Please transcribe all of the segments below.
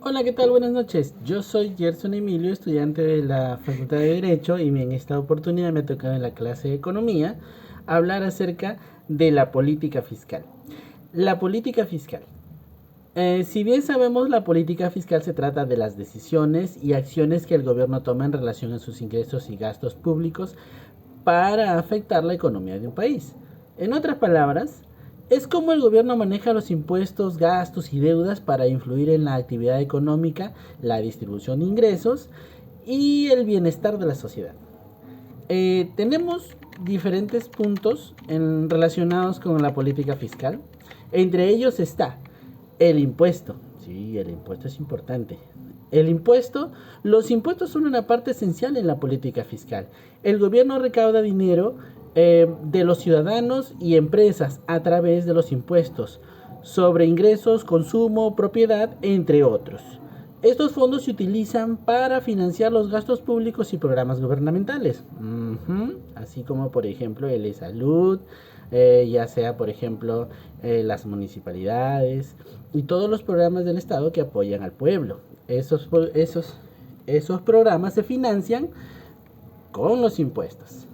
Hola, ¿qué tal? Buenas noches. Yo soy Gerson Emilio, estudiante de la Facultad de Derecho, y en esta oportunidad me ha tocado en la clase de Economía hablar acerca de la política fiscal. La política fiscal. Si bien sabemos, la política fiscal se trata de las decisiones y acciones que el gobierno toma en relación a sus ingresos y gastos públicos para afectar la economía de un país. En otras palabras, es como el gobierno maneja los impuestos, gastos y deudas para influir en la actividad económica, la distribución de ingresos y el bienestar de la sociedad. Tenemos diferentes puntos relacionados con la política fiscal. Entre ellos está el impuesto. Sí, el impuesto es importante. Los impuestos son una parte esencial en la política fiscal. El gobierno recauda dinero de los ciudadanos y empresas a través de los impuestos sobre ingresos, consumo, propiedad, entre otros. Estos fondos se utilizan para financiar los gastos públicos y programas gubernamentales, así como por ejemplo el de salud, ya sea por ejemplo las municipalidades y todos los programas del Estado que apoyan al pueblo. Esos programas se financian con los impuestos.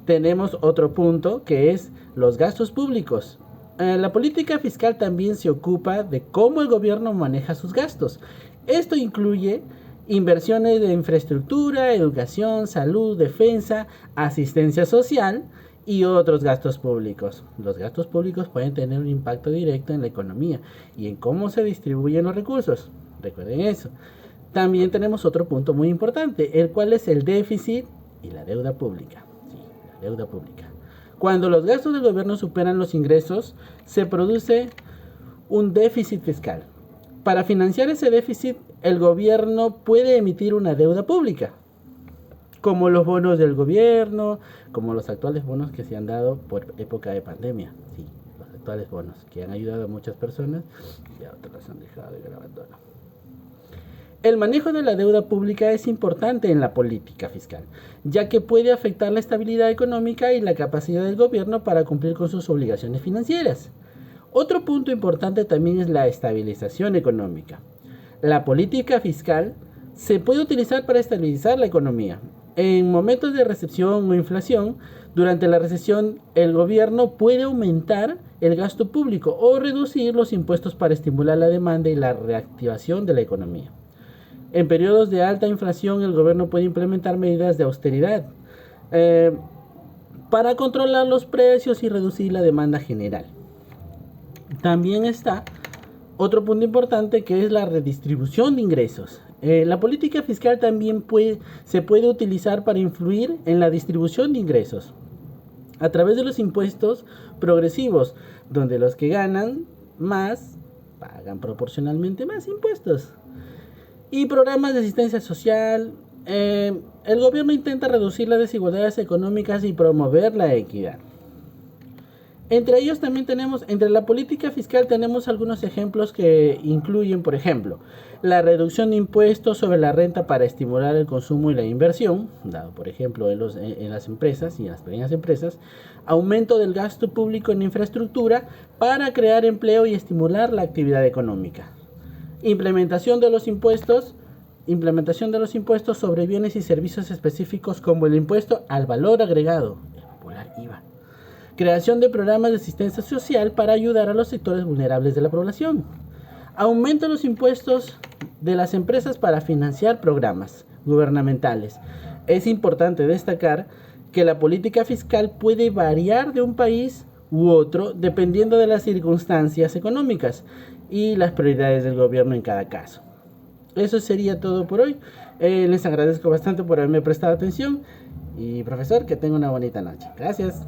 Tenemos otro punto que es los gastos públicos. La política fiscal también se ocupa de cómo el gobierno maneja sus gastos. Esto incluye inversiones de infraestructura, educación, salud, defensa, asistencia social y otros gastos públicos. Los gastos públicos pueden tener un impacto directo en la economía y en cómo se distribuyen los recursos. Recuerden eso. También tenemos otro punto muy importante, el cual es el déficit y la deuda pública. Sí, la deuda pública. Cuando los gastos del gobierno superan los ingresos, se produce un déficit fiscal. Para financiar ese déficit, el gobierno puede emitir una deuda pública, como los bonos del gobierno, como los actuales bonos que se han dado por época de pandemia. Sí, los actuales bonos que han ayudado a muchas personas y a otras han dejado en el abandono. El manejo de la deuda pública es importante en la política fiscal, ya que puede afectar la estabilidad económica y la capacidad del gobierno para cumplir con sus obligaciones financieras. Otro punto importante también es la estabilización económica. La política fiscal se puede utilizar para estabilizar la economía. En momentos de recesión o inflación, durante la recesión, el gobierno puede aumentar el gasto público o reducir los impuestos para estimular la demanda y la reactivación de la economía. En periodos de alta inflación, el gobierno puede implementar medidas de austeridad para controlar los precios y reducir la demanda general. También está otro punto importante, que es la redistribución de ingresos. La política fiscal también se puede utilizar para influir en la distribución de ingresos a través de los impuestos progresivos, donde los que ganan más pagan proporcionalmente más impuestos. Y programas de asistencia social. El gobierno intenta reducir las desigualdades económicas y promover la equidad. Entre ellos también tenemos, entre la política fiscal tenemos algunos ejemplos que incluyen, por ejemplo, la reducción de impuestos sobre la renta para estimular el consumo y la inversión, dado por ejemplo en las empresas y en las pequeñas empresas, aumento del gasto público en infraestructura para crear empleo y estimular la actividad económica. Implementación de los impuestos sobre bienes y servicios específicos, como el impuesto al valor agregado, el popular IVA. Creación de programas de asistencia social para ayudar a los sectores vulnerables de la población. Aumento de los impuestos de las empresas para financiar programas gubernamentales. Es importante destacar que la política fiscal puede variar de un país u otro dependiendo de las circunstancias económicas y las prioridades del gobierno en cada caso. Eso sería todo por hoy. Les agradezco bastante por haberme prestado atención y, profesor, que tenga una bonita noche. Gracias.